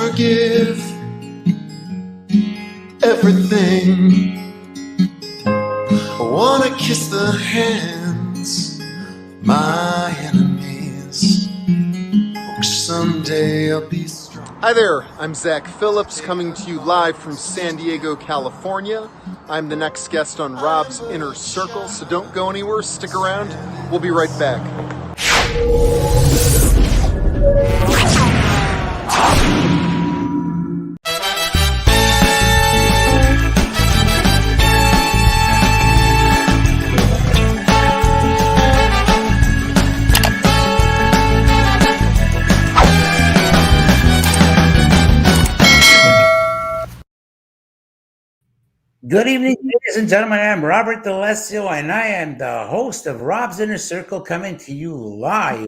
forgive everything. I wanna kiss the hands of my enemies. Hope someday I'll be strong. Hi there, I'm Zach Phillips coming to you live from San Diego, California. I'm the next guest on Rob's Inner Circle, so don't go anywhere, stick around. We'll be right back. Good evening, ladies and gentlemen. I'm Robert D'Alessio, and I am the host of Rob's Inner Circle, coming to you live.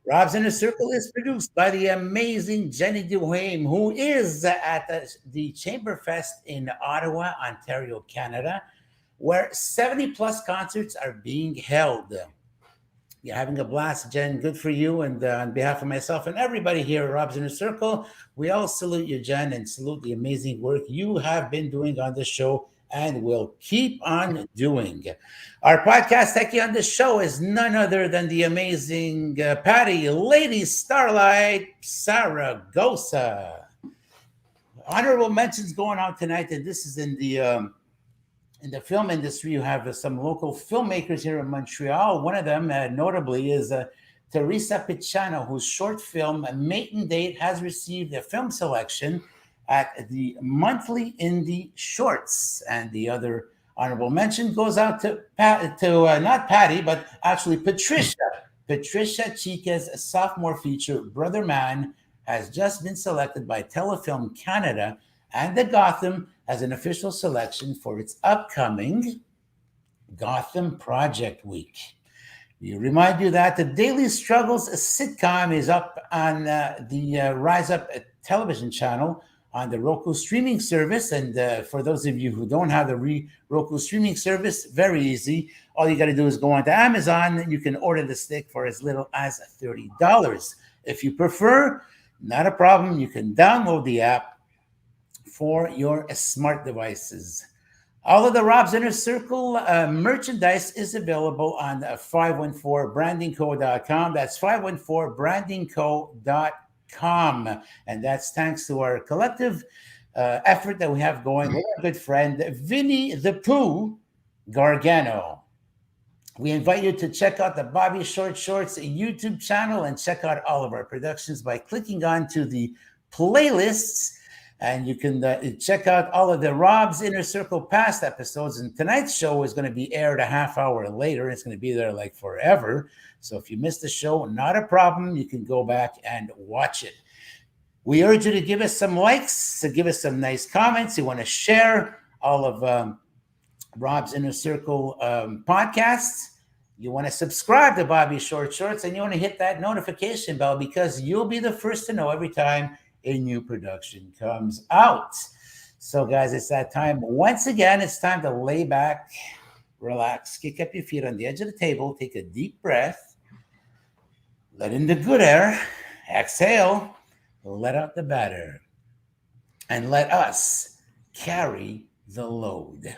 Rob's Inner Circle is produced by the amazing Jenny Duhame, who is at the Chamberfest in Ottawa, Ontario, Canada, where 70-plus concerts are being held. You're having a blast, Jen. Good for you. And on behalf of myself and everybody here at Rob's Inner Circle, we all salute you, Jen, and salute the amazing work you have been doing on the show and will keep on doing. Our podcast techie on the show is none other than the amazing Patty Lady Starlight Saragosa. Honorable mentions going on tonight, and this is in the film industry. You have some local filmmakers here in Montreal. One of them, notably, is Teresa Picciano, whose short film Maiden Date has received a film selection at the monthly Indie Shorts. And the other honorable mention goes out to not Patty, but actually Patricia. Patricia Chica's sophomore feature, Brother Man, has just been selected by Telefilm Canada and the Gotham as an official selection for its upcoming Gotham Project Week. We remind you that the Daily Struggles sitcom is up on the Rise Up television channel on the Roku streaming service. And for those of you who don't have the Roku streaming service, very easy. All you got to do is go onto Amazon. You can order the stick for as little as $30. If you prefer, not a problem. You can download the app for your smart devices. All of the Rob's Inner Circle merchandise is available on 514brandingco.com. That's 514brandingco.com. And that's thanks to our collective effort that we have going with our good friend, Vinny the Pooh Gargano. We invite you to check out the Bobby Short Shorts YouTube channel and check out all of our productions by clicking on to the playlists. And you can check out all of the Rob's Inner Circle past episodes. And tonight's show is going to be aired a half hour later. It's going to be there like forever. So if you missed the show, not a problem. You can go back and watch it. We urge you to give us some likes, to give us some nice comments. You want to share all of Rob's Inner Circle podcasts. You want to subscribe to Bobby Short Shorts, and you want to hit that notification bell because you'll be the first to know every time a new production comes out. So guys, it's that time. Once again, it's time to lay back, relax, kick up your feet on the edge of the table, take a deep breath, let in the good air, exhale, let out the bad air, and let us carry the load.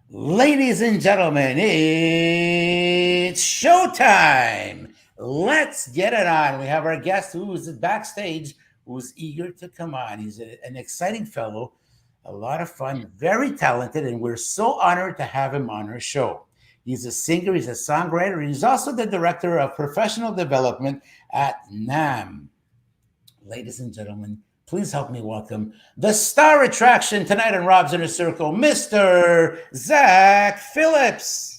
Ladies and gentlemen, it's showtime. Let's get it on. We have our guest who is backstage, who's eager to come on. He's an exciting fellow, a lot of fun, very talented, and we're so honored to have him on our show. He's a singer, he's a songwriter, and he's also the director of professional development at NAMM. Ladies and gentlemen, please help me welcome the star attraction tonight on Rob's Inner Circle, Mr. Zach Phillips.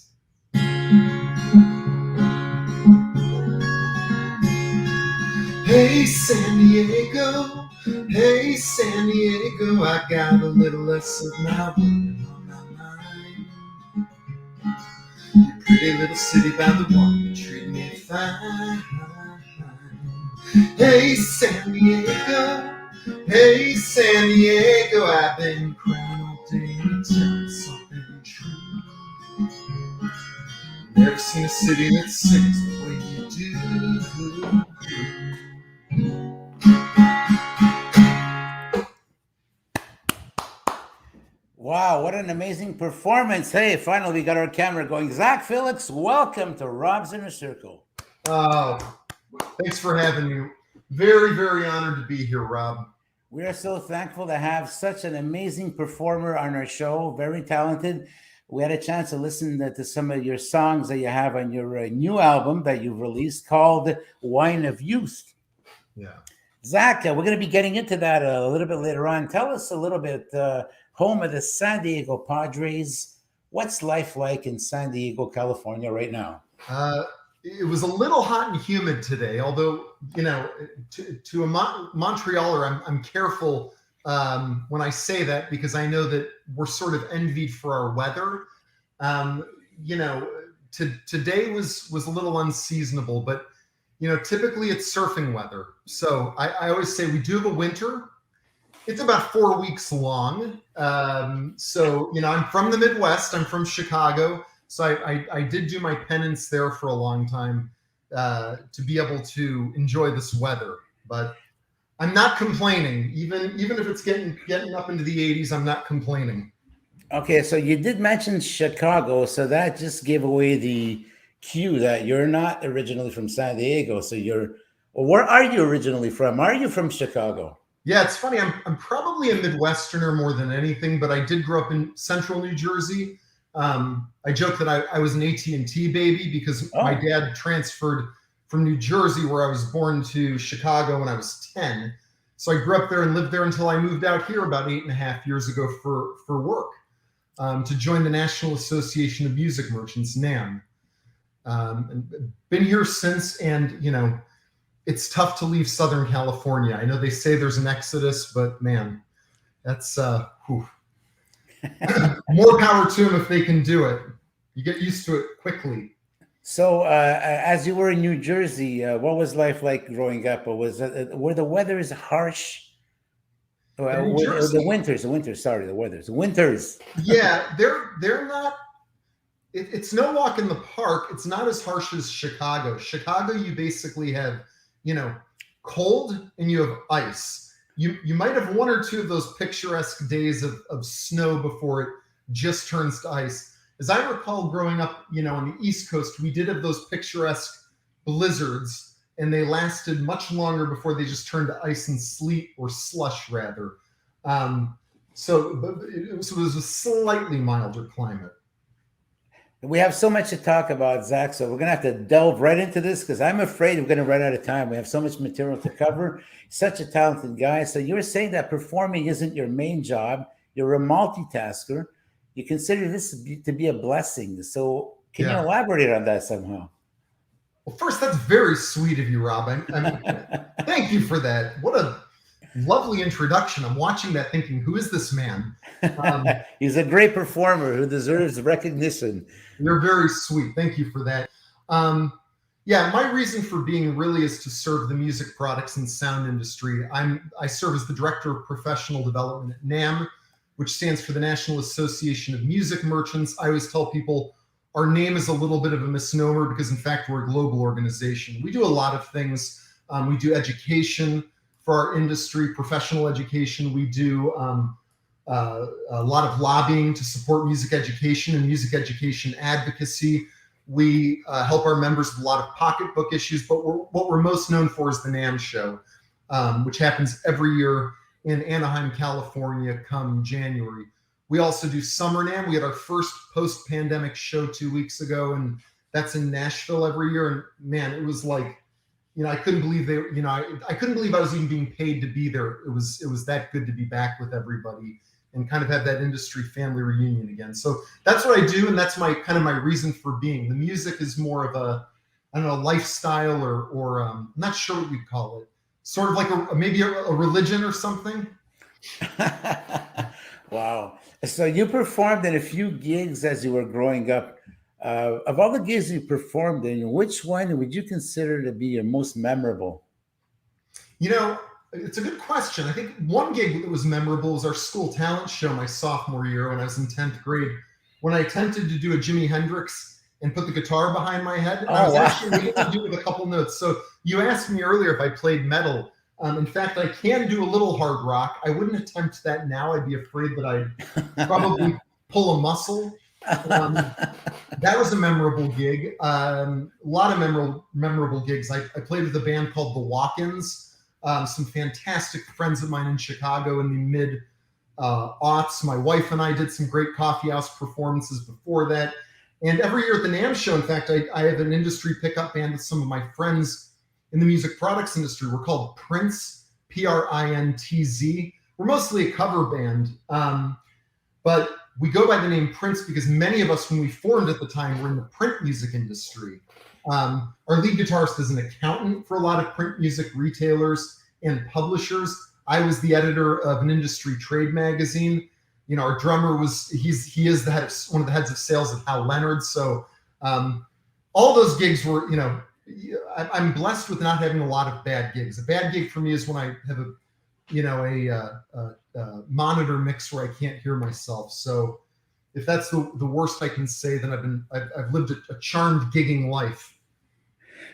Hey San Diego, hey San Diego, I got a little less of my working on my mind. Your pretty little city by the water, you treat me fine. Hey San Diego, I've been crying all day to tell something true. Never seen a city that sings the way you do. what an amazing performance. Hey, finally we got our camera going. Zach Phillips, welcome to Rob's Inner Circle. Oh, thanks for having me. Very, very honored to be here, Rob. We are so thankful to have such an amazing performer on our show, very talented. We had a chance to listen to some of your songs that you have on your new album that you've released called Wine of Youth. Yeah. Zach, we're going to be getting into that a little bit later on. Tell us a little bit, home of the San Diego Padres. What's life like in San Diego, California right now? It was a little hot and humid today, although, you know, to a Montrealer, I'm careful when I say that because I know that we're sort of envied for our weather. You know, today was a little unseasonable, but, you know, typically it's surfing weather. So I always say we do have a winter. It's about 4 weeks long. So, you know, I'm from the Midwest. I'm from Chicago. So I did do my penance there for a long time to be able to enjoy this weather. But I'm not complaining. Even if it's getting up into the 80s, I'm not complaining. Okay, so you did mention Chicago. So that just gave away the cue that you're not originally from San Diego. So where are you originally from? Are you from Chicago? Yeah, it's funny. I'm probably a Midwesterner more than anything, but I did grow up in central New Jersey. I joke that I was an AT&T baby because my dad transferred from New Jersey, where I was born, to Chicago when I was 10. So I grew up there and lived there until I moved out here about 8.5 years ago for work, to join the National Association of Music Merchants, NAMM. And been here since, and, you know, it's tough to leave Southern California. I know they say there's an exodus, but man, that's more power to them if they can do it. You get used to it quickly. So, as you were in New Jersey, what was life like growing up? Or were the weathers harsh? The winters. Yeah, they're not. It's no walk in the park. It's not as harsh as Chicago. Chicago, you basically have, you know, cold and you have ice. You might have one or two of those picturesque days of snow before it just turns to ice. As I recall growing up, you know, on the East Coast, we did have those picturesque blizzards, and they lasted much longer before they just turned to ice and sleet, or slush rather. So it was a slightly milder climate. We have so much to talk about, Zach, so we're going to have to delve right into this because I'm afraid we're going to run out of time. We have so much material to cover. Such a talented guy. So you're saying that performing isn't your main job. You're a multitasker. You consider this to be a blessing. So can you elaborate on that somehow? Well, first, that's very sweet of you, Rob. Thank you for that. What a lovely introduction. I'm watching that thinking, who is this man? He's a great performer who deserves recognition. You're very sweet. Thank you for that. Yeah, my reason for being really is to serve the music products and sound industry. I serve as the Director of Professional Development at NAMM, which stands for the National Association of Music Merchants. I always tell people our name is a little bit of a misnomer because, in fact, we're a global organization. We do a lot of things. We do education for our industry, professional education. We do a lot of lobbying to support music education and music education advocacy. We help our members with a lot of pocketbook issues, but what we're most known for is the NAMM show, which happens every year in Anaheim, California, come January. We also do Summer NAMM. We had our first post-pandemic show 2 weeks ago, and that's in Nashville every year. And man, it was like, you know, I couldn't believe I couldn't believe I was even being paid to be there. It was that good to be back with everybody and kind of have that industry family reunion again. So that's what I do, and that's my reason for being. The music is more of a, I don't know, lifestyle or I'm not sure what you'd call it. Sort of like maybe a religion or something. Wow. So you performed in a few gigs as you were growing up. Of all the gigs you performed in, which one would you consider to be your most memorable? You know, it's a good question. I think one gig that was memorable was our school talent show my sophomore year when I was in 10th grade, when I attempted to do a Jimi Hendrix and put the guitar behind my head. And I was actually able to do it with a couple notes. So you asked me earlier if I played metal. In fact, I can do a little hard rock. I wouldn't attempt that now. I'd be afraid that I'd pull a muscle. That was a memorable gig. A lot of memorable gigs. I played with a band called The Walk-Ins. Some fantastic friends of mine in Chicago in the mid aughts. My wife and I did some great coffee house performances before that. And every year at the NAMM show, in fact, I have an industry pickup band with some of my friends in the music products industry. We're called Prince, Printz. We're mostly a cover band, but we go by the name Prince because many of us, when we formed at the time, were in the print music industry. Our lead guitarist is an accountant for a lot of print music retailers and publishers. I was the editor of an industry trade magazine. You know, our drummer he is the head of, one of the heads of sales at Hal Leonard. So all those gigs were, you know, I'm blessed with not having a lot of bad gigs. A bad gig for me is when I have a monitor mix where I can't hear myself. So if that's the worst I can say, then I've lived a charmed gigging life.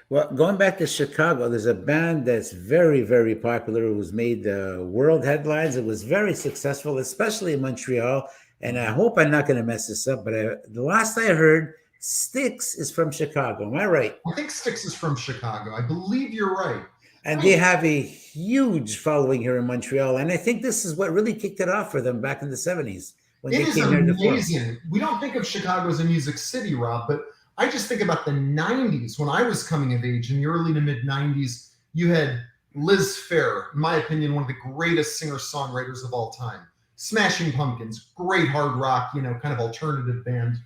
Well, going back to Chicago, there's a band that's very, very popular who's made world headlines. It was very successful, especially in Montreal. And I hope I'm not going to mess this up, but the last I heard, Styx is from Chicago. Am I right? I think Styx is from Chicago. I believe you're right. And they have a huge following here in Montreal. And I think this is what really kicked it off for them back in the 70s. When it they is came here to amazing. We don't think of Chicago as a music city, Rob, but I just think about the 90s. When I was coming of age in the early to mid 90s, you had Liz Phair, in my opinion, one of the greatest singer-songwriters of all time. Smashing Pumpkins, great hard rock, you know, kind of alternative band.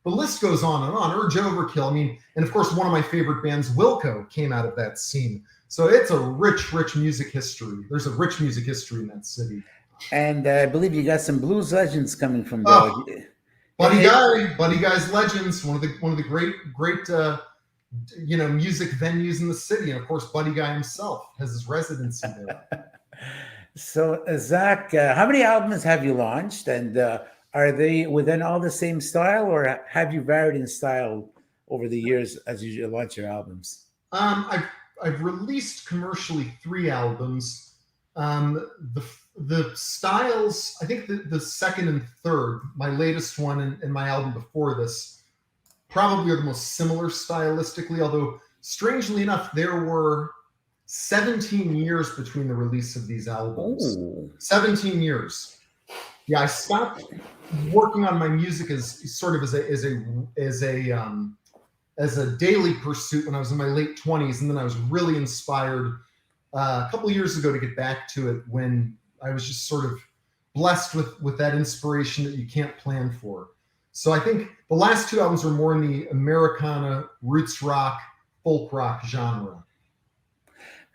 The list goes on and on. Urge Overkill. I mean, and of course, one of my favorite bands, Wilco, came out of that scene. So it's a rich, rich music history. There's a rich music history in that city. And I believe you got some blues legends coming from there. Buddy Guy's Legends, one of the great music venues in the city, and of course, Buddy Guy himself has his residency there. So, Zach, how many albums have you launched, and are they within all the same style, or have you varied in style over the years as you launch your albums? I've released commercially 3 albums. The styles, I think the second and third, my latest one and my album before this, probably are the most similar stylistically, although strangely enough, there were 17 years between the release of these albums. Ooh. 17 years. Yeah, I stopped working on my music as sort of as a daily pursuit when I was in my late 20s, and then I was really inspired a couple of years ago to get back to it when I was just sort of blessed with that inspiration that you can't plan for. So I think the last 2 albums are more in the Americana, roots rock, folk rock genre.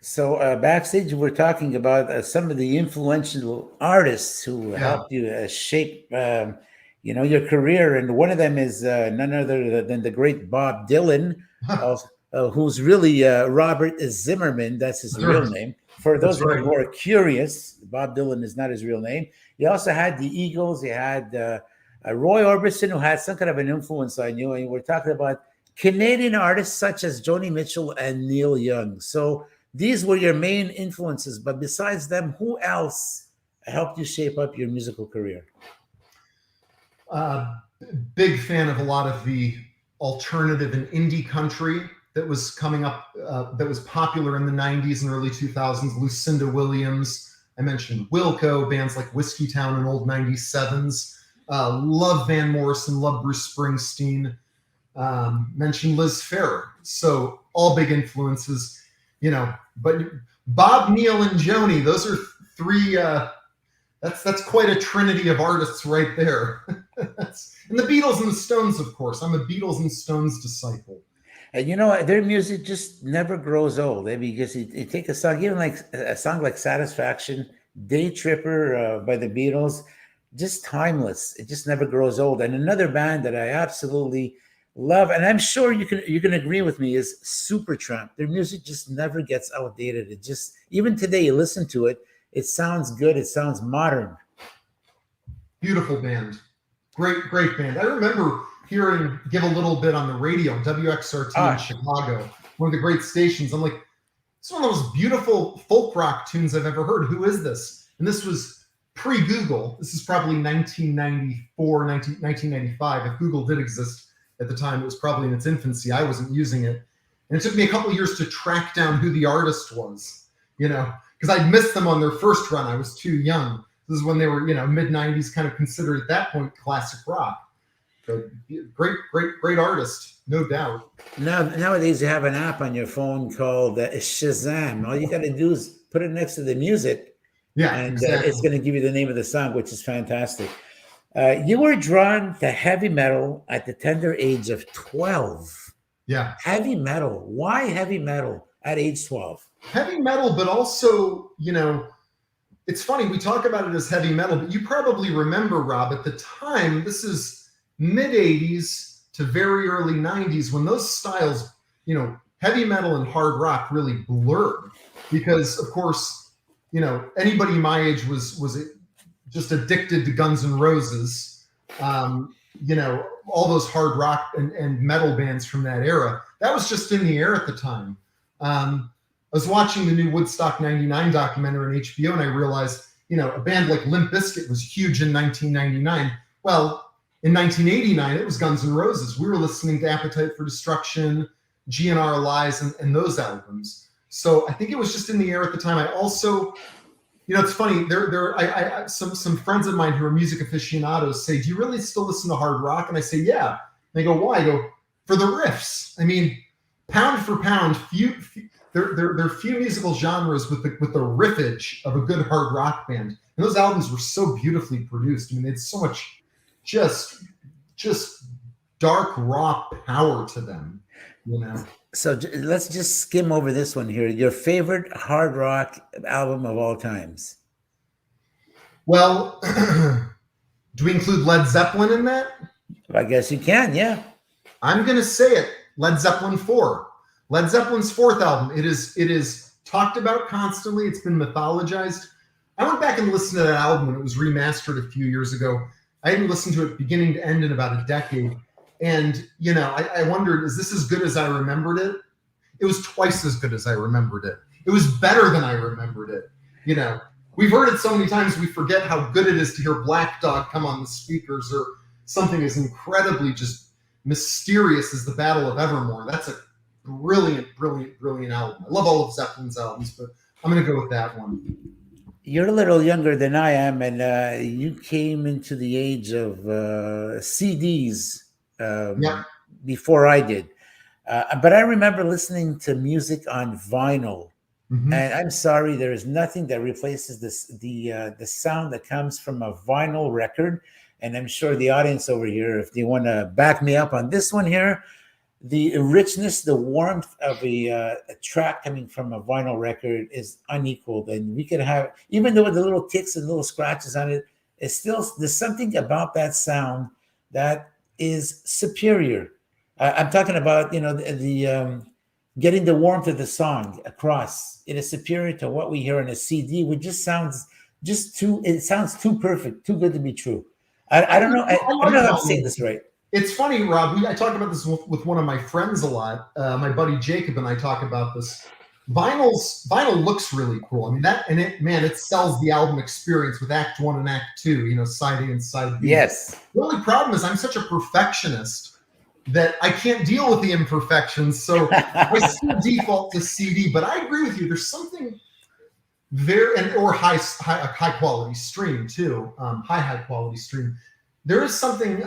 So backstage, we're talking about some of the influential artists who helped you shape, your career. And one of them is none other than the great Bob Dylan, who's really Robert Zimmerman. That's his real name. For those who are more curious, Bob Dylan is not his real name. You also had the Eagles. You had Roy Orbison, who had some kind of an influence on you. And we're talking about Canadian artists such as Joni Mitchell and Neil Young. So these were your main influences. But besides them, who else helped you shape up your musical career? Big fan of a lot of the alternative and indie country that was coming up, that was popular in the 90s and early 2000s. Lucinda Williams. I mentioned Wilco, bands like Whiskey Town and Old 97s. Love Van Morrison, love Bruce Springsteen. Mentioned Liz Phair. So all big influences, but Bob, Neil, and Joni, those are 3, that's quite a trinity of artists right there. And the Beatles and the Stones, of course. I'm a Beatles and Stones disciple. And their music just never grows old. Because you take a song, even like a song like Satisfaction, Day Tripper by the Beatles, just timeless. It just never grows old. And another band that I absolutely love, and I'm sure you can agree with me, is Supertramp. Their music just never gets outdated. It just, even today, you listen to it, it sounds good. It sounds modern. Beautiful band. Great band. I remember hearing Give a Little Bit on the radio, WXRT in Chicago, one of the great stations. I'm like, it's one of those beautiful folk rock tunes I've ever heard. Who is this? And this was pre-Google. This is probably 1994, 1995. If Google did exist at the time, it was probably in its infancy. I wasn't using it. And it took me a couple of years to track down who the artist was, because I'd missed them on their first run. I was too young. This is when they were, mid-90s, kind of considered at that point classic rock. But great artist, no doubt. Nowadays, you have an app on your phone called Shazam. All you got to do is put it next to the music. Yeah, and exactly. It's going to give you the name of the song, which is fantastic. You were drawn to heavy metal at the tender age of 12. Yeah. Heavy metal. Why heavy metal at age 12? Heavy metal, but also, it's funny, we talk about it as heavy metal, but you probably remember, Rob, at the time, this is mid-'80s to very early 90s, when those styles, heavy metal and hard rock really blurred. Because, of course, anybody my age was just addicted to Guns N' Roses, all those hard rock and metal bands from that era. That was just in the air at the time. I was watching the new Woodstock 99 documentary on HBO, and I realized, a band like Limp Bizkit was huge in 1999. Well, in 1989, it was Guns N' Roses. We were listening to Appetite for Destruction, GNR Lies, and those albums. So I think it was just in the air at the time. I also, it's funny. Some friends of mine who are music aficionados say, "Do you really still listen to hard rock?" And I say, "Yeah." And they go, "Why?" I go, "For the riffs. I mean, pound for pound, there are few musical genres with the riffage of a good hard rock band. And those albums were so beautifully produced. I mean, they had so much just dark raw power to them, So let's just skim over this one here. Your favorite hard rock album of all times? Well, do we include Led Zeppelin in that? I guess you can, yeah. I'm going to say it. Led Zeppelin 4. Led Zeppelin's fourth album. It is talked about constantly. It's been mythologized. I went back and listened to that album when it was remastered a few years ago. I hadn't listened to it beginning to end in about a decade. And, I wondered, is this as good as I remembered it? It was twice as good as I remembered it. It was better than I remembered it. We've heard it so many times we forget how good it is to hear Black Dog come on the speakers, or something as incredibly just mysterious as the Battle of Evermore. That's a brilliant album. I love all of Zeppelin's albums, but I'm going to go with that one. You're a little younger than I am, and you came into the age of CDs before I did. But I remember listening to music on vinyl. Mm-hmm. And I'm sorry, there is nothing that replaces the sound that comes from a vinyl record. And I'm sure the audience over here, if they want to back me up on this one here, the richness, the warmth of a track coming from a vinyl record is unequaled. And we could have, even though with the little ticks and little scratches on it, it's still, there's something about that sound that is superior. I'm talking about, the getting the warmth of the song across. It is superior to what we hear on a CD, which just sounds it sounds too perfect, too good to be true. I don't know. I don't know how I'm saying this right. It's funny, Rob. I talk about this with one of my friends a lot. My buddy Jacob and I talk about this. Vinyl looks really cool. I mean, it sells the album experience with Act 1 and Act 2. Side A and Side B. Yes. The only problem is I'm such a perfectionist that I can't deal with the imperfections, so I still default to CD. But I agree with you. There's something or high quality stream too. High quality stream. There is something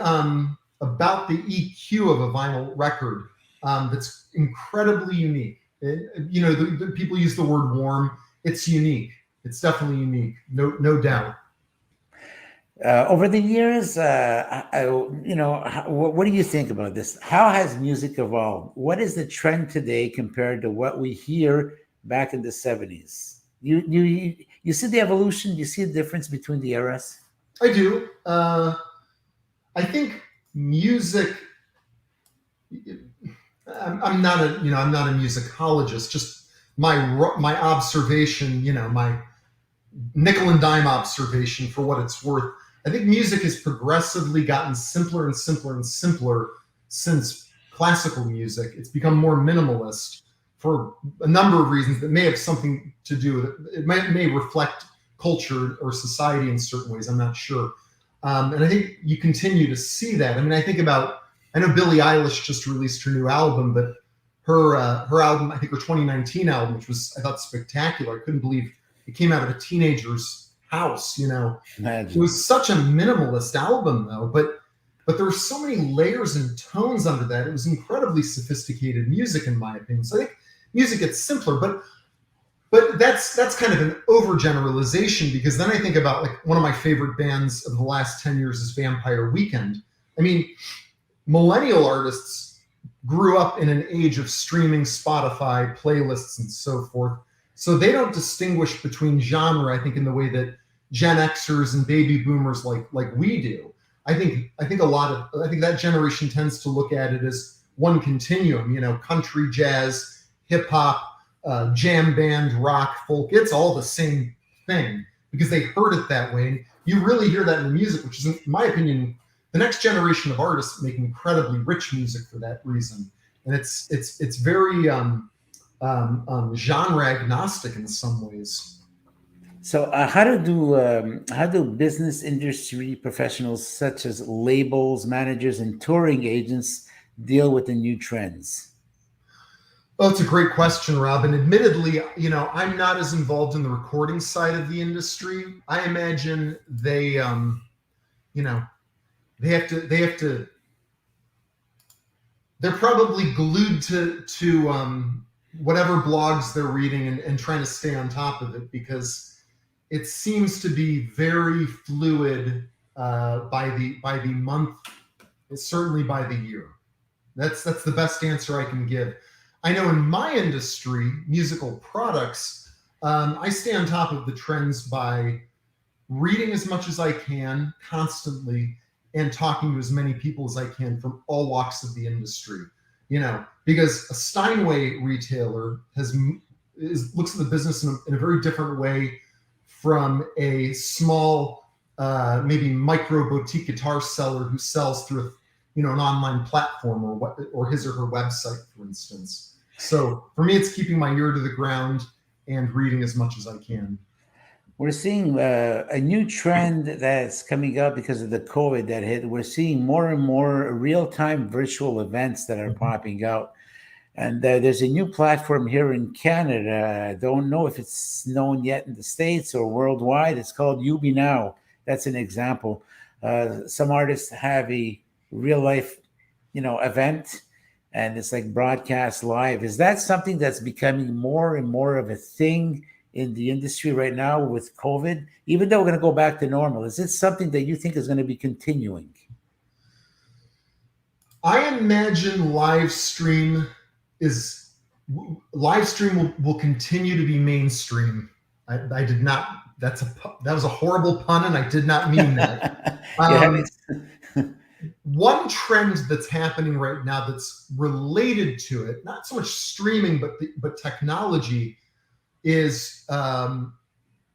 about the EQ of a vinyl record that's incredibly unique. The people use the word warm. It's unique. It's definitely unique. No doubt. Over the years, what do you think about this? How has music evolved? What is the trend today compared to what we hear back in the 70s? You see the evolution? You see the difference between the eras? I do. I think music. I'm not a musicologist. Just my observation. My nickel and dime observation for what it's worth. I think music has progressively gotten simpler and simpler and simpler since classical music. It's become more minimalist for a number of reasons that may have something to do with it. It may reflect culture or society in certain ways. I'm not sure. And I think you continue to see that. I mean, I know Billie Eilish just released her new album, but her album, I think her 2019 album, which was, I thought, spectacular. I couldn't believe it came out of a teenager's house, Imagine. It was such a minimalist album, though, but there were so many layers and tones under that. It was incredibly sophisticated music, in my opinion. So I think music gets simpler, but that's kind of an overgeneralization, because then I think about, like, one of my favorite bands of the last 10 years is Vampire Weekend. I mean, millennial artists grew up in an age of streaming, Spotify, playlists, and so forth. So they don't distinguish between genre, I think, in the way that Gen Xers and baby boomers like we do. I think that generation tends to look at it as one continuum, country, jazz, hip hop, jam band, rock, folk. It's all the same thing because they heard it that way. And you really hear that in the music, which is, in my opinion, the next generation of artists make incredibly rich music for that reason. And it's very genre agnostic in some ways. So, how do business industry professionals such as labels, managers, and touring agents deal with the new trends? Well, it's a great question, Rob. And admittedly, I'm not as involved in the recording side of the industry. I imagine they have to. They're probably glued to whatever blogs they're reading and trying to stay on top of it, because it seems to be very fluid by the month, certainly by the year. That's the best answer I can give. I know in my industry, musical products, I stay on top of the trends by reading as much as I can constantly and talking to as many people as I can from all walks of the industry. Because a Steinway retailer looks at the business in a very different way from a small, maybe micro boutique guitar seller who sells through an online platform or his or her website, for instance. So for me, it's keeping my ear to the ground and reading as much as I can. We're seeing a new trend that's coming up because of the COVID that hit. We're seeing more and more real-time virtual events that are popping out. And there's a new platform here in Canada. I don't know if it's known yet in the States or worldwide. It's called UB Now. That's an example. Some artists have a real life, event, and it's like broadcast live. Is that something that's becoming more and more of a thing in the industry right now with COVID? Even though we're going to go back to normal, is it something that you think is going to be continuing? I imagine live stream will continue to be mainstream. I did not. That was a horrible pun, and I did not mean that. One trend that's happening right now that's related to it, not so much streaming, but technology, is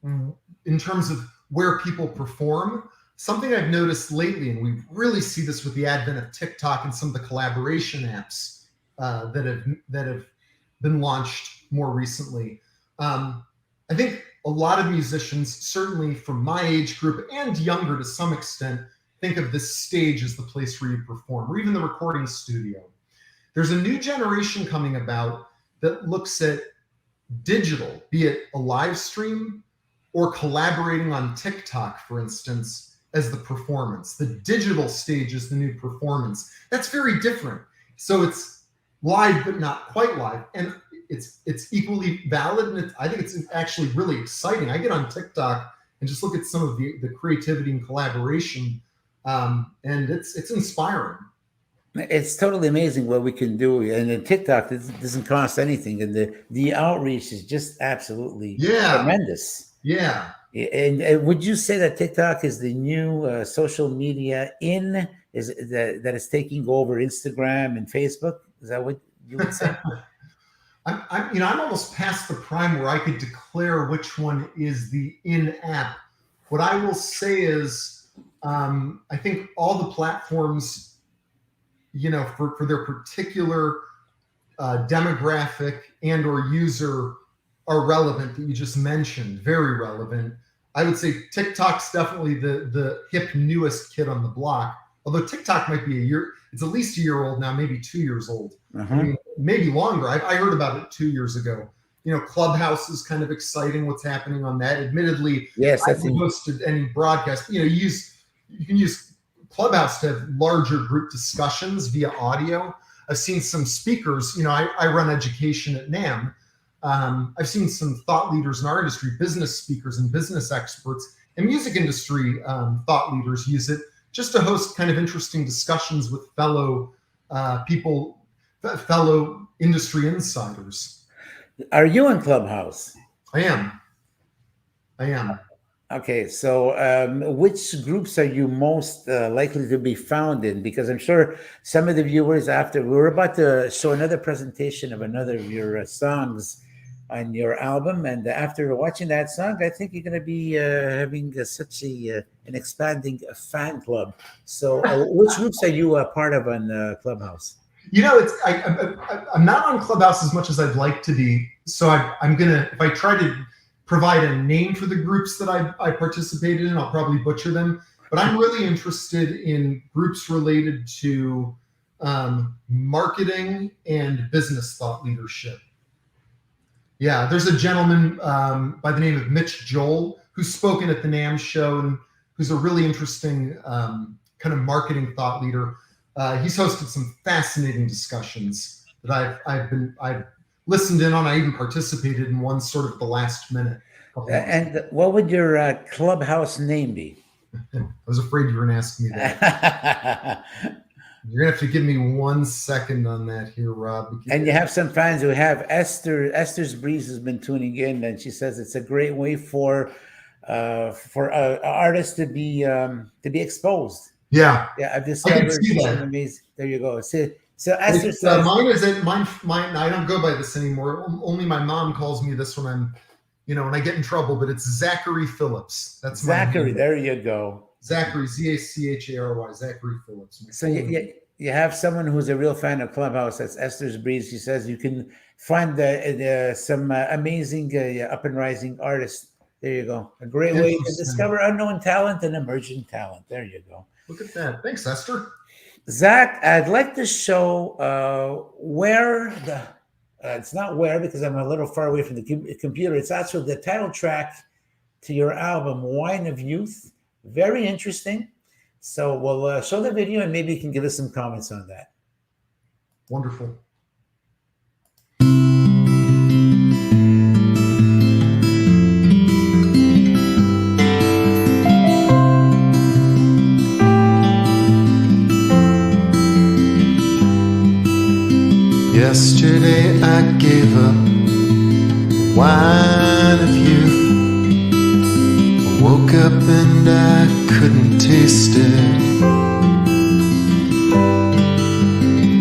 in terms of where people perform. Something I've noticed lately, and we really see this with the advent of TikTok and some of the collaboration apps that have been launched more recently. I think a lot of musicians, certainly from my age group and younger to some extent, think of this stage as the place where you perform, or even the recording studio. There's a new generation coming about that looks at digital, be it a live stream or collaborating on TikTok, for instance, as the performance. The digital stage is the new performance. That's very different. So it's live, but not quite live. And it's equally valid. And I think it's actually really exciting. I get on TikTok and just look at some of the creativity and collaboration. And it's inspiring. It's totally amazing what we can do. And the TikTok, it doesn't cost anything. And the outreach is just absolutely tremendous. Yeah. And would you say that TikTok is the new social media that is taking over Instagram and Facebook? Is that what you would say? I'm almost past the prime where I could declare which one is the in-app. What I will say is, I think all the platforms, for their particular demographic and or user are relevant that you just mentioned, very relevant. I would say TikTok's definitely the hip newest kid on the block. Although TikTok might be it's at least a year old now, maybe 2 years old. I mean, maybe longer. I heard about it 2 years ago. Clubhouse is kind of exciting. What's happening on that? Admittedly, yes, I haven't hosted any broadcast. You can use Clubhouse to have larger group discussions via audio. I've seen some speakers. I run education at NAMM. I've seen some thought leaders in our industry, business speakers and business experts, and music industry thought leaders use it just to host kind of interesting discussions with fellow people, fellow industry insiders. Are you in Clubhouse? I am. Okay, so which groups are you most likely to be found in? Because I'm sure some of the viewers, after we're about to show another presentation of another of your songs on your album, and after watching that song, I think you're going to be having such an expanding fan club. So which groups are you a part of on Clubhouse? I'm not on Clubhouse as much as I'd like to be. So I'm gonna, if I try to provide a name for the groups that I participated in, I'll probably butcher them. But I'm really interested in groups related to marketing and business thought leadership. Yeah, there's a gentleman by the name of Mitch Joel who's spoken at the NAMM show and who's a really interesting kind of marketing thought leader. He's hosted some fascinating discussions that I've listened in on. I even participated in one sort of at the last minute. And what would your Clubhouse name be? I was afraid you were going to ask me that. You're going to have to give me 1 second on that here, Rob. And you have some fans who have Esther's Breeze has been tuning in, and she says it's a great way for artists to be exposed. Yeah, I've discovered something amazing. There you go. So Esther says, mine. I don't go by this anymore. Only my mom calls me this when I'm, when I get in trouble. But it's Zachary Phillips. That's Zachary. There you go. Zachary, Zachary, Zachary Phillips. So you have someone who's a real fan of Clubhouse. That's Esther's Breeze. She says you can find some amazing up and rising artists. There you go. A great way to discover unknown talent and emerging talent. There you go. Look at that. Thanks, Esther. Zach, I'd like to show it's not where because I'm a little far away from the computer. It's actually the title track to your album, Wine of Youth. Very interesting. So we'll show the video and maybe you can give us some comments on that. Wonderful. Yesterday I gave up wine of youth. I woke up and I couldn't taste it.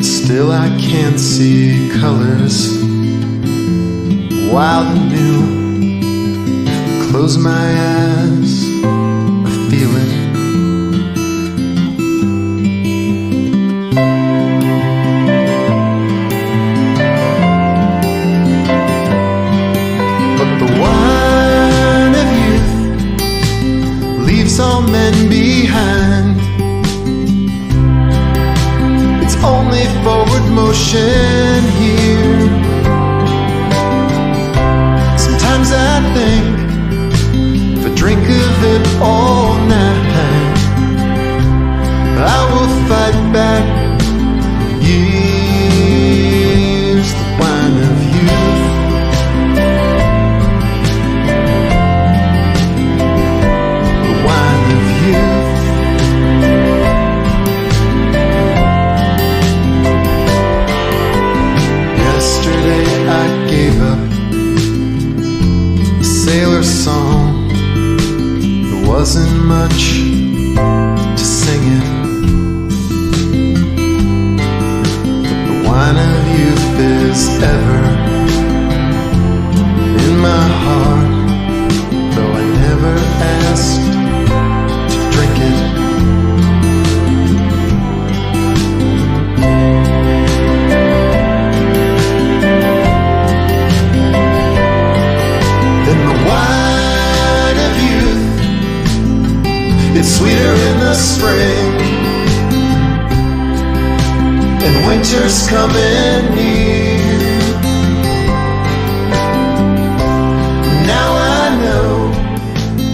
Still I can't see colors, wild and new. If I close my eyes, I feel it. All men behind. It's only forward motion here. Sometimes I think if I drink of it all night, I will fight back years, the wine of youth. Yesterday I gave up a sailor song. There wasn't much to sing it, but the wine of youth is ever in my heart, though I never asked to drink it. In the wine of youth, It's sweeter in the spring, and winter's coming near. Now I know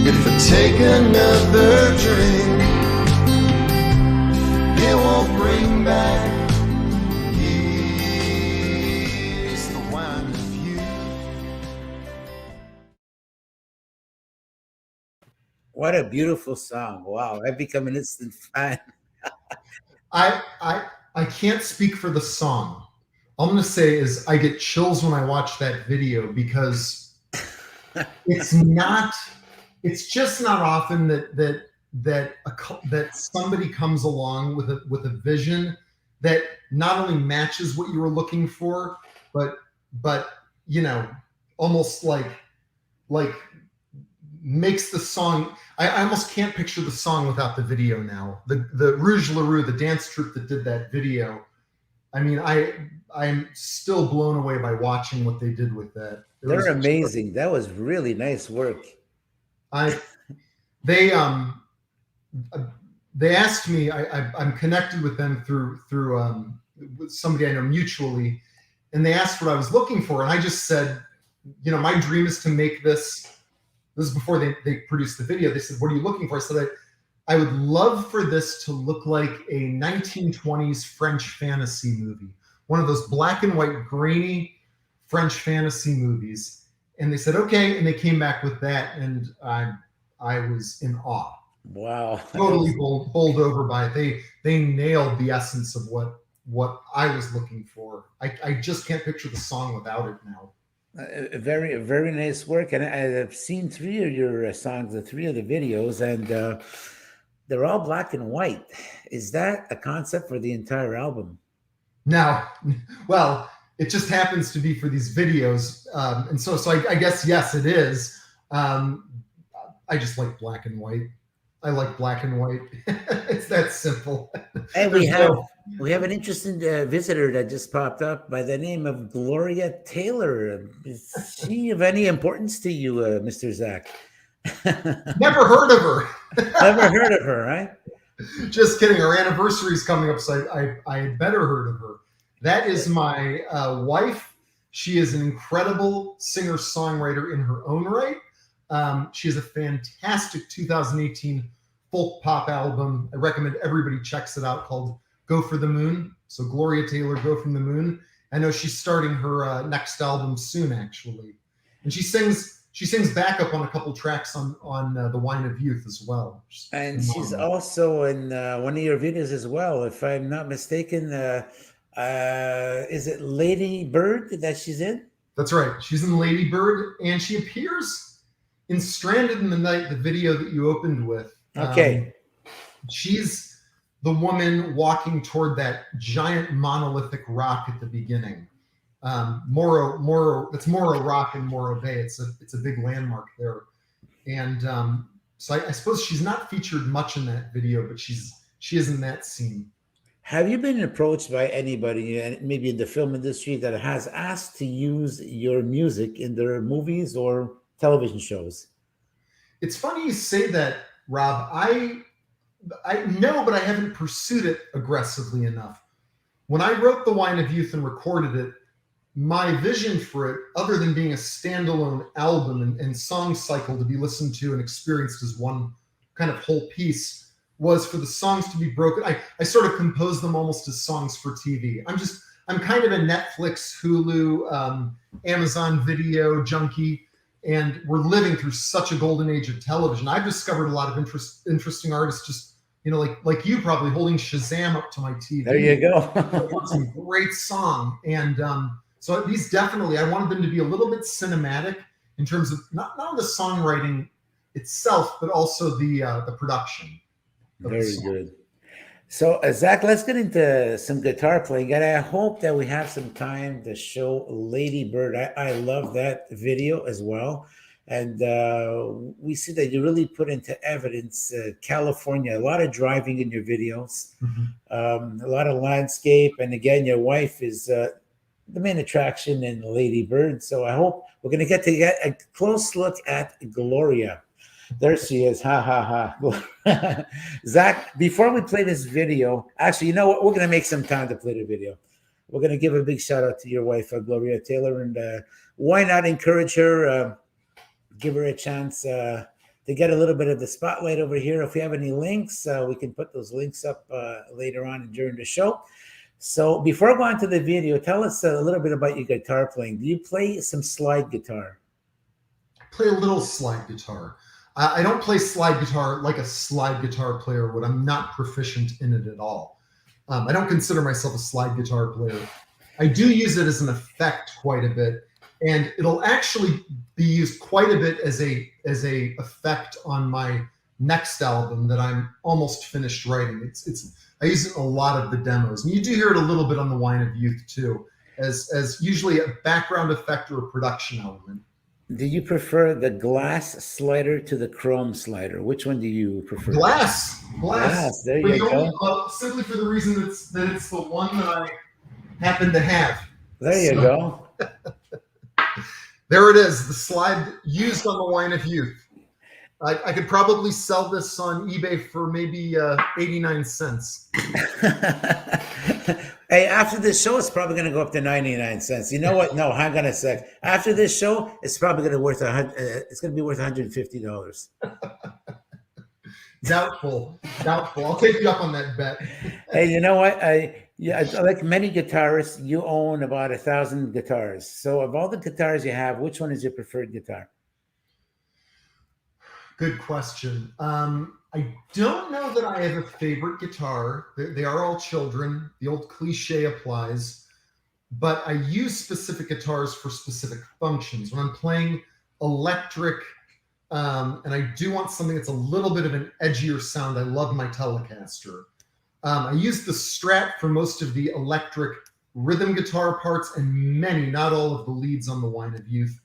if I take another drink, it won't bring back years, the wine of youth. What a beautiful song. Wow, I've become an instant fan. I can't speak for the song. All I'm going to say is I get chills when I watch that video because it's just not often that somebody comes along with a vision that not only matches what you were looking for, but you know, almost like makes the song. I almost can't picture the song without the video now. The Rouge LaRue, the dance troupe that did that video. I mean, I'm still blown away by watching what they did with that. They're amazing. That was really nice work. They asked me. I'm connected with them through with somebody I know mutually, and they asked what I was looking for, and I just said, you know, my dream is to make this. This is before they produced the video. They said, what are you looking for? I said, I would love for this to look like a 1920s French fantasy movie, one of those black and white grainy French fantasy movies. And they said, okay. And they came back with that. And I was in awe. Wow. Totally bowled over by it. They nailed the essence of what I was looking for. I just can't picture the song without it now. Very, very nice work. And I've seen 3 of your songs, the 3 of the videos, and they're all black and white. Is that a concept for the entire album? No. Well, it just happens to be for these videos. And so I guess, yes, it is. I just like black and white. I like black and white. It's that simple. Hey, we have an interesting visitor that just popped up by the name of Gloria Taylor. Is she of any importance to you, Mr. Zach? Never heard of her. Never heard of her, right? Just kidding. Her anniversary is coming up, so I had better heard of her. That is my wife. She is an incredible singer-songwriter in her own right. She has a fantastic 2018 folk pop album. I recommend everybody checks it out, called Go for the Moon. So Gloria Taylor, Go from the Moon. I know she's starting her next album soon, actually. And she sings backup on a couple tracks on The Wine of Youth as well. And she's also in one of your videos as well, if I'm not mistaken. Is it Lady Bird that she's in? That's right. She's in Lady Bird, and she appears in Stranded in the Night, the video that you opened with. Okay. She's the woman walking toward that giant monolithic rock at the beginning. Morro, it's Morro Rock in Morro Bay. It's a big landmark there. And so I suppose she's not featured much in that video, but she is in that scene. Have you been approached by anybody, maybe in the film industry, that has asked to use your music in their movies or television shows? It's funny you say that, Rob. I know, but I haven't pursued it aggressively enough. When I wrote The Wine of Youth and recorded it, my vision for it, other than being a standalone album and song cycle to be listened to and experienced as one kind of whole piece, was for the songs to be broken. I sort of compose them almost as songs for TV. I'm kind of a Netflix, Hulu, Amazon Video junkie. And we're living through such a golden age of television. I've discovered a lot of interesting artists, just, you know, like you probably holding Shazam up to my TV. There you go. It's a great song. And so these definitely, I wanted them to be a little bit cinematic in terms of not the songwriting itself, but also the production. Very good. So, Zach, let's get into some guitar playing. And I hope that we have some time to show Lady Bird. I love that video as well. And we see that you really put into evidence California, a lot of driving in your videos, a lot of landscape. And again, your wife is the main attraction in Lady Bird. So I hope we're going to get a close look at Gloria. There she is. Ha ha ha. Zach, before we play this video, actually, you know what? We're going to make some time to play the video. We're going to give a big shout out to your wife, Gloria Taylor. And why not encourage her, give her a chance to get a little bit of the spotlight over here. If we have any links, we can put those links up later on during the show. So before I go on to the video, tell us a little bit about your guitar playing. Do you play some slide guitar? Play a little slide guitar. I don't play slide guitar like a slide guitar player would. I'm not proficient in it at all. I don't consider myself a slide guitar player. I do use it as an effect quite a bit, and it'll actually be used quite a bit as a effect on my next album that I'm almost finished writing. I use it in a lot of the demos, and you do hear it a little bit on the Wine of Youth too, as usually a background effect or a production element. Do you prefer the glass slider to the chrome slider? Which one do you prefer? Glass. There you go. Simply for the reason that it's the one that I happen to have. There you go. There it is, the slide used on the Wine of Youth. I could probably sell this on eBay for maybe 89 cents. Hey, after this show, it's probably going to go up to 99 cents. You know what? No, hang on a sec. After this show, it's probably going to it's going to be worth $150. Doubtful. I'll take you up on that bet. Hey, you know what? Like many guitarists, you own about 1,000 guitars. So of all the guitars you have, which one is your preferred guitar? Good question. I don't know that I have a favorite guitar. They are all children. The old cliche applies. But I use specific guitars for specific functions. When I'm playing electric, and I do want something that's a little bit of an edgier sound, I love my Telecaster. I use the Strat for most of the electric rhythm guitar parts and many, not all of the leads on the Wine of Youth.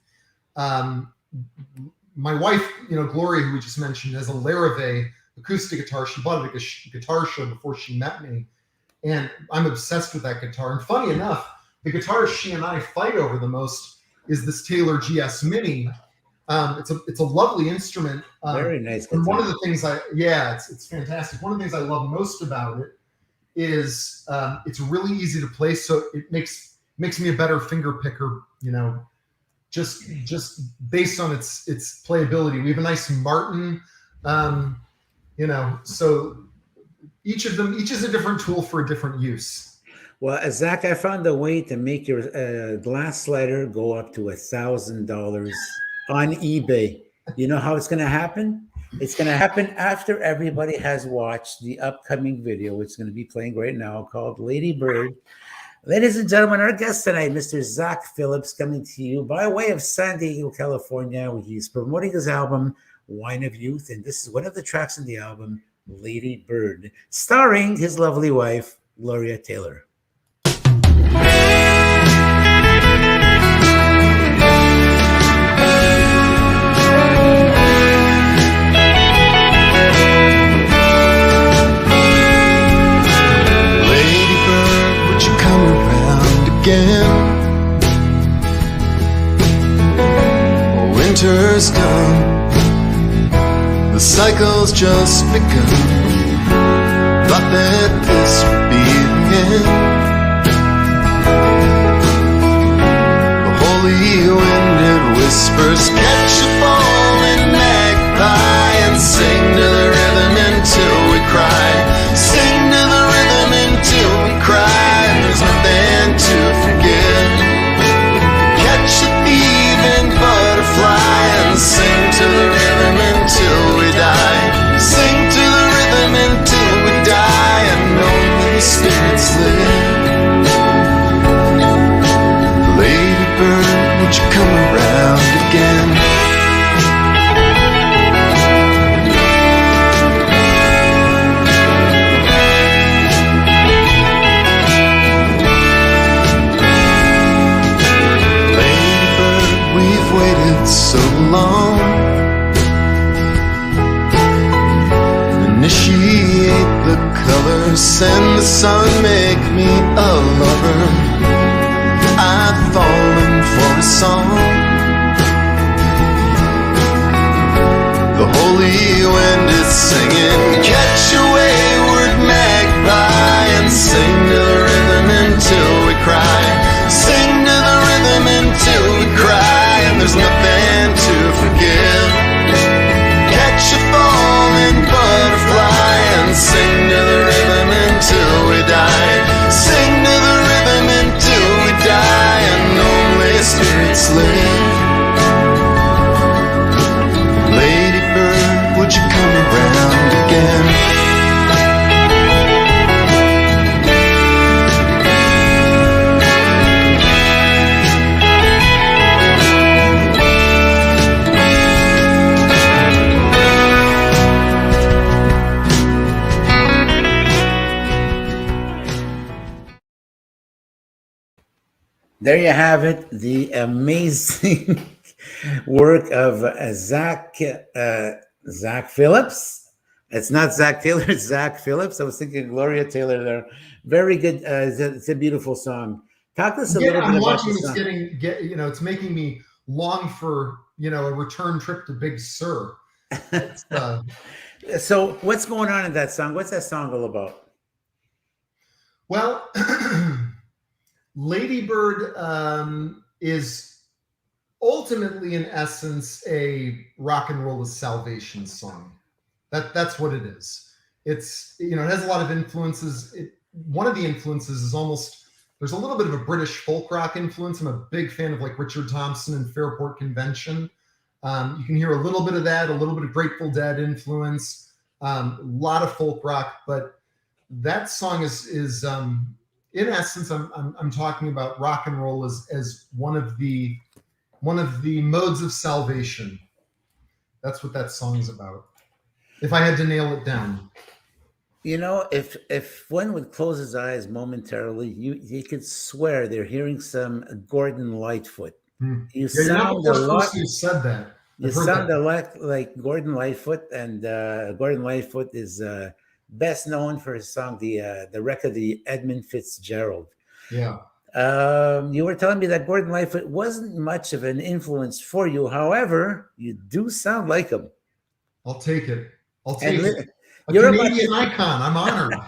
My wife, Gloria, who we just mentioned, has a Larrivee acoustic guitar. She bought it at a guitar show before she met me, and I'm obsessed with that guitar. And funny enough, the guitar she and I fight over the most is this Taylor GS Mini. It's a lovely instrument. Very nice guitar. And one of the things it's fantastic. One of the things I love most about it is it's really easy to play, so it makes me a better finger picker. Just based on its playability. We have a nice Martin, so each is a different tool for a different use. Well, Zach, I found a way to make your glass slider go up to $1,000 on eBay. You know how it's going to happen? It's going to happen after everybody has watched the upcoming video. It's going to be playing right now called Lady Bird. Ladies and gentlemen, our guest tonight, Mr. Zach Phillips, coming to you by way of San Diego, California. He's promoting his album, Wine of Youth, and this is one of the tracks in the album, Lady Bird, starring his lovely wife, Gloria Taylor. Again, winter's come, the cycle's just begun. Thought that this would be the end. The holy wind it whispers, catch a falling magpie and sing to the rhythm until we cry. Sing to the rhythm until we cry. There's nothing to forget. Catch a thieving butterfly and sing to the rhythm until we die. Sing to the rhythm until we die and only spirits live. Lady bird, would you come around again? So long, initiate the colors, send the sun, make me a lover. I've fallen for a song. The whole easterly wind is singing. Catch a wayward magpie and sing to the rhythm until we cry. Sing to the rhythm until we cry, and there's nothing to forgive. Catch a falling butterfly and sing to the rhythm until we die. Sing to the rhythm until we die, and only spirits live. Lady bird, would you come around again? There you have it, the amazing work of Zach Phillips. It's not Zach Taylor, it's Zach Phillips. I was thinking Gloria Taylor there. Very good. It's a beautiful song. Talk to us a little bit about the song. It's making me long for, a return trip to Big Sur. So what's going on in that song? What's that song all about? Well, Lady Bird is ultimately, in essence, a rock and roll is salvation song. That's what it is. It's, it has a lot of influences. One of the influences is there's a little bit of a British folk rock influence. I'm a big fan of like Richard Thompson and Fairport Convention. You can hear a little bit of that, a little bit of Grateful Dead influence, a lot of folk rock, but that song is in essence, I'm talking about rock and roll as one of the modes of salvation. That's what that song's about. If I had to nail it down, if one would close his eyes momentarily, you could swear they're hearing some Gordon Lightfoot. You sound a lot. You said that. You sound a lot like Gordon Lightfoot, and Gordon Lightfoot is best known for his song, the record, the Edmund Fitzgerald. Yeah. You were telling me that Gordon Lightfoot wasn't much of an influence for you. However, you do sound like him. I'll take it. A You're Canadian icon. I'm honored.